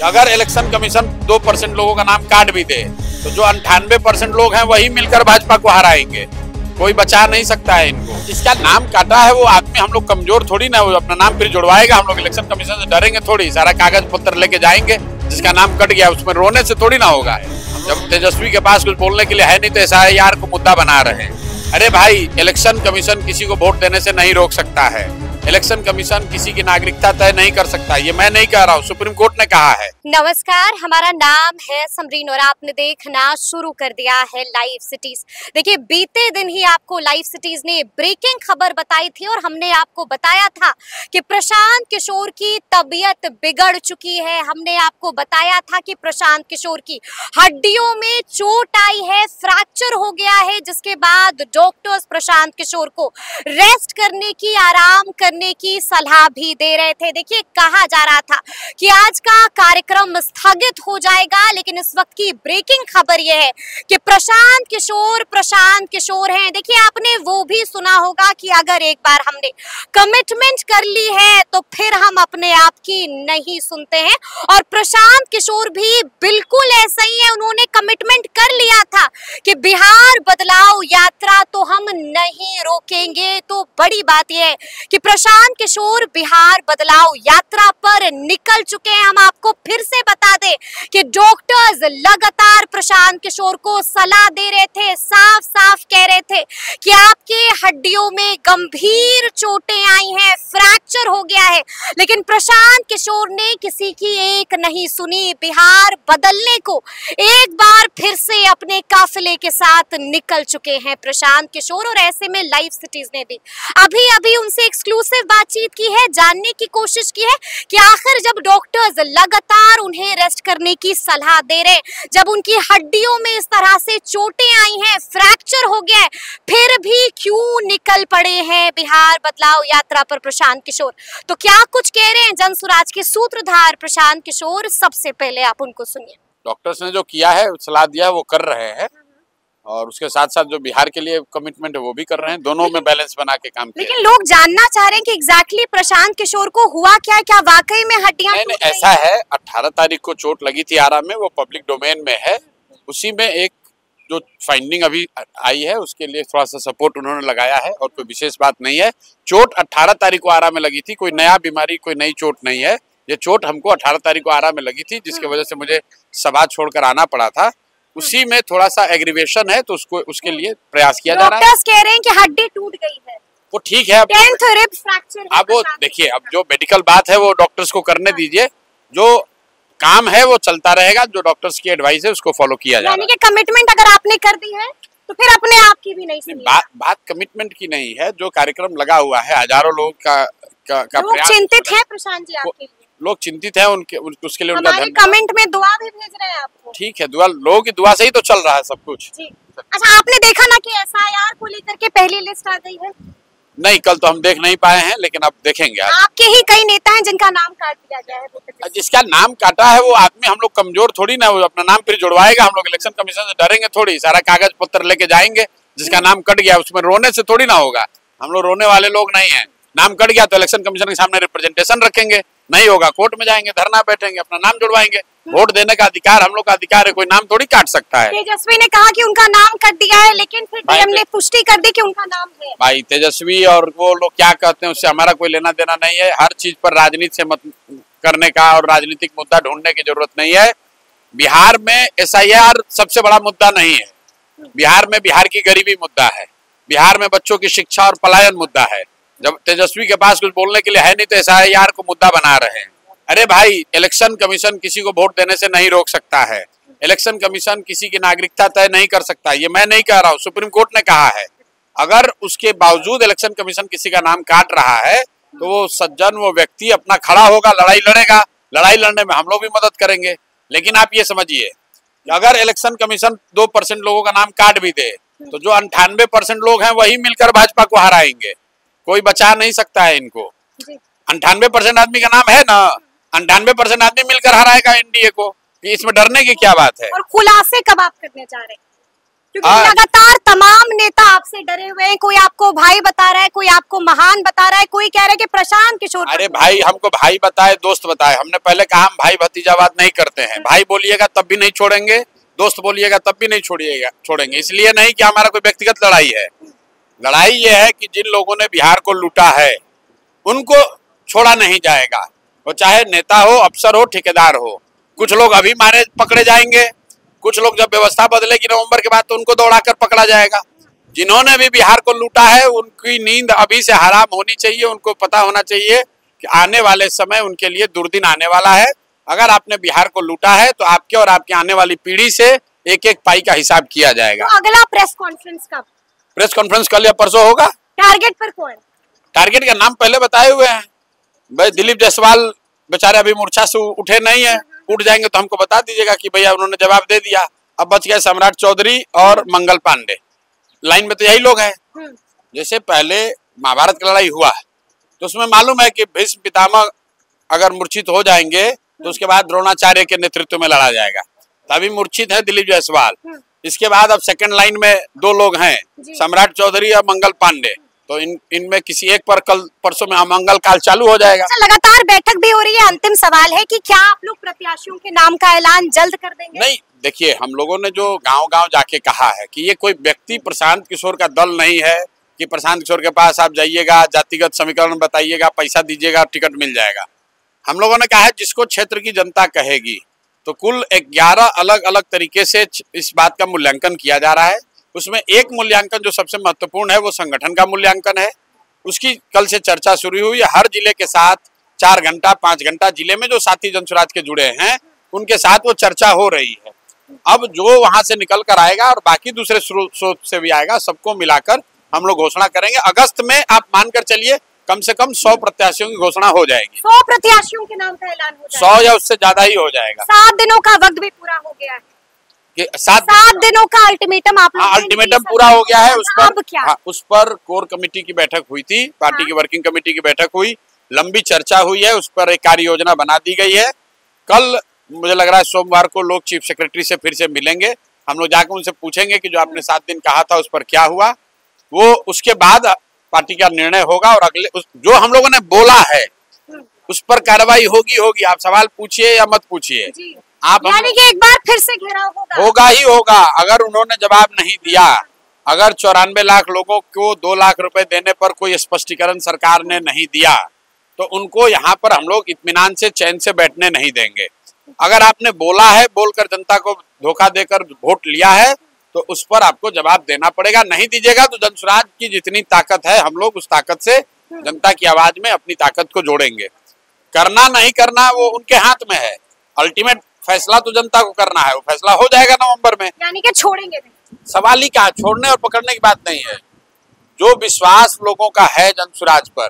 अगर election commission 2% लोगों का नाम काट भी दे तो जो 98% लोग हैं वही मिलकर भाजपा को हराएंगे। कोई बचा नहीं सकता है इनको। जिसका नाम काटा है वो आदमी, हम लोग कमजोर थोड़ी ना, वो अपना नाम फिर जुड़वाएगा। हम लोग इलेक्शन कमीशन से डरेंगे थोड़ी, सारा कागज पत्र लेके जाएंगे। जिसका नाम कट गया उसमें रोने से थोड़ी ना होगा। जब तेजस्वी के पास कुछ बोलने के लिए है नहीं तो SIR को मुद्दा बना रहे हैं। अरे भाई, इलेक्शन कमीशन किसी को वोट देने से नहीं रोक सकता है। इलेक्शन कमीशन किसी की नागरिकता तय नहीं कर सकता। ये मैं नहीं कह रहा हूँ, सुप्रीम कोर्ट ने कहा है। नमस्कार, हमारा नाम है समरीन और आपने देखना शुरू कर दिया है लाइव सिटीज। देखिए, बीते दिन ही आपको लाइव सिटीज ने ब्रेकिंग खबर बताई थी और हमने आपको बताया था कि प्रशांत किशोर की तबीयत बिगड़ चुकी है। हमने आपको बताया था कि प्रशांत किशोर की हड्डियों में चोट आई है, फ्रैक्चर हो गया है, जिसके बाद डॉक्टर्स प्रशांत किशोर को रेस्ट करने की, आराम करने की सलाह भी दे रहे थे। देखिए, कहा जा रहा था कि आज का कार्यक्रम स्थगित हो जाएगा, लेकिन इस वक्त की ब्रेकिंग खबर यह है कि प्रशांत किशोर हैं। देखिए, आपने वो भी सुना होगा कि अगर एक बार हमने कमिटमेंट कर ली है तो फिर हम अपने आप की नहीं सुनते हैं, और प्रशांत किशोर भी बिल्कुल ऐसा ही है। उन्होंने कमिटमेंट कर लिया था कि बिहार बदलाव यात्रा तो हम नहीं रोकेंगे। तो बड़ी बात यह है कि प्रशांत किशोर बिहार बदलाव यात्रा पर निकल चुके हैं। हम आपको फिर से बता दें कि डॉक्टर्स लगातार प्रशांत किशोर को सलाह दे रहे थे, साफ साफ कह रहे थे कि आपके हड्डियों में गंभीर चोटें आई हैं, फ्रैक्चर हो गया है। लेकिन प्रशांत किशोर ने किसी की एक नहीं सुनी। बिहार बदलने को एक बार फिर से अपने काफिले के साथ निकल चुके हैं प्रशांत किशोर। और ऐसे में लाइव सिटीज ने भी अभी उनसे एक्सक्लूसिव बातचीत की है, जानने की कोशिश की है कि आखिर जब डॉक्टर्स लगातार उन्हें रेस्ट करने की सलाह दे रहे, जब उनकी हड्डियों में इस तरह से चोटें आई हैं, फ्रैक्चर हो गया है, फिर भी क्यों निकल पड़े हैं बिहार बदलाव यात्रा पर प्रशांत किशोर। तो क्या कुछ कह रहे हैं जनसुराज के सूत्रधार प्रशांत किशोर, सबसे पहले आप उनको सुनिए। डॉक्टर्स ने जो किया है, सलाह दिया है, वो कर रहे हैं, और उसके साथ साथ जो बिहार के लिए कमिटमेंट है वो भी कर रहे हैं। दोनों में बैलेंस बना के काम किया। लेकिन लोग जानना चाह रहे हैं कि एग्जैक्टली प्रशांत किशोर को हुआ क्या वाकई में हड्डियां? नहीं, ऐसा है, 18 तारीख को चोट लगी थी आरा में, वो पब्लिक डोमेन में है। उसी में एक जो फाइंडिंग अभी आई है उसके लिए थोड़ा सा सपोर्ट उन्होंने लगाया है, और कोई विशेष बात नहीं है। चोट 18 तारीख को आरा में लगी थी, कोई नया बीमारी, कोई नई चोट नहीं है। ये चोट हमको 18 तारीख को आरा में लगी थी, जिसकी वजह से मुझे सभा छोड़कर आना पड़ा था। उसी में थोड़ा सा एग्रीवेशन है, तो उसके लिए प्रयास किया जा रहा है। डॉक्टर्स कह रहे हैं कि हड्डी टूट गई है, वो ठीक है। अब वो देखिए, अब जो मेडिकल बात है वो डॉक्टर्स को करने दीजिए। जो काम है वो चलता रहेगा, जो डॉक्टर्स की एडवाइस है उसको फॉलो किया जाएगा। यानी कि कमिटमेंट अगर आपने कर दी है तो फिर अपने आप की भी नहीं सुनी। बात कमिटमेंट की नहीं है। जो कार्यक्रम लगा हुआ है, हजारों लोग का प्रयास। चिंतित है प्रशांत जी आपके लिए? लोग चिंतित हैं, उसके लिए उनका धन्यवाद। कमेंट में दुआ भी भेज रहे हैं आपको। ठीक है, दुआ, लोगों की दुआ से ही तो चल रहा है सब कुछ। जी। अच्छा, आपने देखा ना कि SIR को लेकर के पहली लिस्ट आ गई है? नहीं, कल तो हम देख नहीं पाए हैं, लेकिन अब देखेंगे। आपके ही कई नेता हैं जिनका नाम काट दिया गया है। जिसका नाम काटा है वो आदमी, हम लोग कमजोर थोड़ी ना, वो अपना नाम फिर जुड़वाएगा। हम लोग इलेक्शन कमीशन से डरेंगे थोड़ी, सारा कागज पत्र लेके जाएंगे। जिसका नाम कट गया उसमें रोने से थोड़ी ना होगा। हम लोग रोने वाले लोग नहीं है। नाम कट गया तो इलेक्शन कमीशन के सामने रिप्रेजेंटेशन रखेंगे, नहीं होगा कोर्ट में जाएंगे, धरना बैठेंगे, अपना नाम जुड़वाएंगे। वोट देने का अधिकार हम लोग का अधिकार है, कोई नाम थोड़ी काट सकता है। तेजस्वी ने कहा कि उनका नाम कट दिया है, लेकिन फिर डीएम ने पुष्टि कर दी कि उनका नाम है। भाई, तेजस्वी और वो लोग क्या कहते हैं उससे हमारा कोई लेना देना नहीं है। हर चीज पर राजनीति से मत करने का और राजनीतिक मुद्दा ढूंढने की जरूरत नहीं है। बिहार में SIR सबसे बड़ा मुद्दा नहीं है। बिहार में बिहार की गरीबी मुद्दा है। बिहार में बच्चों की शिक्षा और पलायन मुद्दा है। जब तेजस्वी के पास कुछ बोलने के लिए है नहीं तो SIR को मुद्दा बना रहे हैं। अरे भाई, इलेक्शन कमीशन किसी को वोट देने से नहीं रोक सकता है। इलेक्शन कमीशन किसी की नागरिकता तय नहीं कर सकता। ये मैं नहीं कह रहा हूँ, सुप्रीम कोर्ट ने कहा है। अगर उसके बावजूद इलेक्शन कमीशन किसी का नाम काट रहा है तो वो सज्जन, वो व्यक्ति अपना खड़ा होगा, लड़ाई लड़ेगा। लड़ाई लड़ने में हम लोग भी मदद करेंगे। लेकिन आप ये समझिए कि अगर इलेक्शन कमीशन 2% लोगों का नाम काट भी दे तो जो 98% लोग हैं वही मिलकर भाजपा को हराएंगे। कोई बचा नहीं सकता है इनको। 98% आदमी का नाम है ना, 98% आदमी मिलकर हराएगा NDA को। इसमें डरने की क्या बात है? और खुलासे कब आप करने जा रहे हैं? क्योंकि लगातार तमाम नेता आपसे डरे हुए हैं, कोई आपको भाई बता रहा है, कोई आपको महान बता रहा है, कोई कह रहा है कि प्रशांत किशोर। अरे भाई, हमको भाई बताए, दोस्त बताए, हमने पहले कहा हम भाई भतीजावाद नहीं करते हैं। भाई बोलिएगा तब भी नहीं छोड़ेंगे, दोस्त बोलिएगा तब भी नहीं छोड़ेंगे। इसलिए नहीं कि हमारा कोई व्यक्तिगत लड़ाई है। लड़ाई ये है कि जिन लोगों ने बिहार को लूटा है उनको छोड़ा नहीं जाएगा, वो चाहे नेता हो, अफसर हो, ठेकेदार हो। कुछ लोग अभी मारे पकड़े जाएंगे, कुछ लोग जब व्यवस्था बदलेगी नवंबर के बाद तो उनको दौड़ाकर पकड़ा जाएगा। जिन्होंने भी बिहार को लूटा है उनकी नींद अभी से हराम होनी चाहिए। उनको पता होना चाहिए कि आने वाले समय उनके लिए दुर्दिन आने वाला है। अगर आपने बिहार को लूटा है तो आपके और आपकी आने वाली पीढ़ी से एक एक पाई का हिसाब किया जाएगा। तो अगला प्रेस कॉन्फ्रेंस कब? प्रेस कॉन्फ्रेंस कल या परसों होगा। टारगेट पर कौन? टारगेट का नाम पहले बताए हुए हैं भाई। दिलीप जायसवाल बेचारे अभी मूर्छा से उठे नहीं है, उठ जाएंगे तो हमको बता दीजिएगा कि भैया उन्होंने जवाब दे दिया। अब बच गए सम्राट चौधरी और मंगल पांडे। लाइन में तो यही लोग हैं। जैसे पहले महाभारत की लड़ाई हुआ तो उसमें मालूम है कि भीष्म पितामह अगर मूर्छित हो जाएंगे तो उसके बाद द्रोणाचार्य के नेतृत्व में लड़ा जाएगा। तभी मूर्छित है दिलीप जायसवाल। इसके बाद अब सेकंड लाइन में दो लोग हैं, सम्राट चौधरी और मंगल पांडे। तो इनमें किसी एक पर कल परसों में मंगल काल चालू हो जाएगा। लगातार बैठक भी हो रही है। अंतिम सवाल है कि क्या आप लोग प्रत्याशियों के नाम का ऐलान जल्द कर देंगे? नहीं, देखिए, हम लोगों ने जो गांव-गांव जाके कहा है कि ये कोई व्यक्ति प्रशांत किशोर का दल नहीं है कि प्रशांत किशोर के पास आप जाइएगा, जातिगत समीकरण बताइएगा, पैसा दीजिएगा, टिकट मिल जाएगा। हम लोगों ने कहा है जिसको क्षेत्र की जनता कहेगी। तो कुल 11 अलग अलग तरीके से इस बात का मूल्यांकन किया जा रहा है। उसमें एक मूल्यांकन जो सबसे महत्वपूर्ण है वो संगठन का मूल्यांकन है। उसकी कल से चर्चा शुरू हुई है। हर जिले के साथ 4 घंटा 5 घंटा जिले में जो साथी जनसुराज के जुड़े हैं उनके साथ वो चर्चा हो रही है। अब जो वहां से निकल कर आएगा और बाकी दूसरे स्रोत से भी आएगा, सबको मिलाकर हम लोग घोषणा करेंगे। अगस्त में आप मानकर चलिए कम से कम 100 प्रत्याशियों की घोषणा हो जाएगी। 100 प्रत्याशियों के नाम का ऐलान हो जाएगा। 100 या उससे ज्यादा ही हो जाएगा। 7 दिनों का वक्त भी पूरा हो गया है। 7 दिनों का अल्टीमेटम आप लोग अल्टीमेटम पूरा हो गया है। उस पर अब क्या? उस पर कोर कमेटी की बैठक हुई थी, पार्टी की वर्किंग कमेटी की बैठक हुई, लंबी चर्चा हुई है। उस पर एक कार्य योजना बना दी गई है। कल मुझे लग रहा है सोमवार को लोग चीफ सेक्रेटरी से फिर से मिलेंगे। हम लोग जाकर उनसे पूछेंगे कि जो आपने 7 दिन कहा था उस पर क्या हुआ। वो उसके बाद पार्टी का निर्णय होगा और अगले जो हम लोगों ने बोला है उस पर कार्रवाई होगी। आप सवाल पूछिए या मत पूछिए, आप यानी कि एक बार फिर से घेराव होगा ही होगा। अगर उन्होंने जवाब नहीं दिया, अगर 94 लाख लोगों को 2 लाख रुपए देने पर कोई स्पष्टीकरण सरकार ने नहीं दिया तो उनको यहाँ पर हम लोग इत्मीनान से चैन से बैठने नहीं देंगे। अगर आपने बोला है, बोलकर जनता को धोखा देकर वोट लिया है तो उस पर आपको जवाब देना पड़ेगा। नहीं दीजिएगा तो जनसुराज की जितनी ताकत है हम लोग उस ताकत से जनता की आवाज में अपनी ताकत को जोड़ेंगे। करना नहीं करना वो उनके हाथ में है। अल्टीमेट फैसला तो जनता को करना है। वो फैसला हो जाएगा नवंबर में। यानी कि छोड़ेंगे नहीं। सवाल ही क्या, छोड़ने और पकड़ने की बात नहीं है। जो विश्वास लोगों का है जनसुराज पर,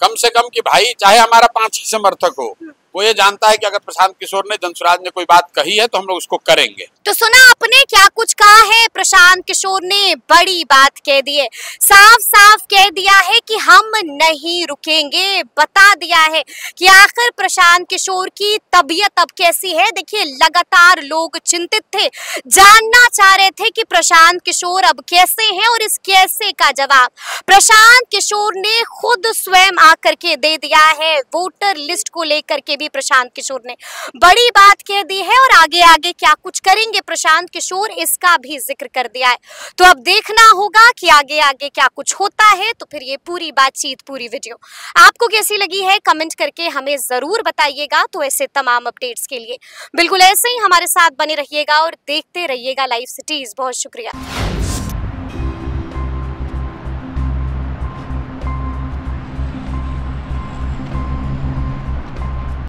कम से कम कि भाई चाहे हमारा 5 ही समर्थक हो, वो ये जानता है कि अगर प्रशांत किशोर ने जनसुराज ने कोई बात कही है तो हम लोग उसको करेंगे। तो सुना आपने क्या कुछ कहा है। प्रशांत किशोर ने बड़ी बात कह दी है, साफ साफ कह दिया है कि हम नहीं रुकेंगे। बता दिया है कि आखिर प्रशांत किशोर की तबीयत अब कैसी है। देखिए, लगातार लोग चिंतित थे, जानना चाह रहे थे कि प्रशांत किशोर अब कैसे हैं और इस कैसे का जवाब प्रशांत किशोर ने खुद स्वयं आकर के दे दिया है। वोटर लिस्ट को लेकर के भी प्रशांत किशोर ने बड़ी बात कह दी है और आगे आगे क्या कुछ करेंगे प्रशांत किशोर इसका भी जिक्र कर दिया है। तो अब देखना होगा कि आगे आगे क्या कुछ होता है। तो फिर ये पूरी बातचीत, पूरी वीडियो आपको कैसी लगी है कमेंट करके हमें जरूर बताइएगा। तो ऐसे तमाम अपडेट्स के लिए बिल्कुल ऐसे ही हमारे साथ बने रहिएगा और देखते रहिएगा लाइव सिटीज। बहुत शुक्रिया।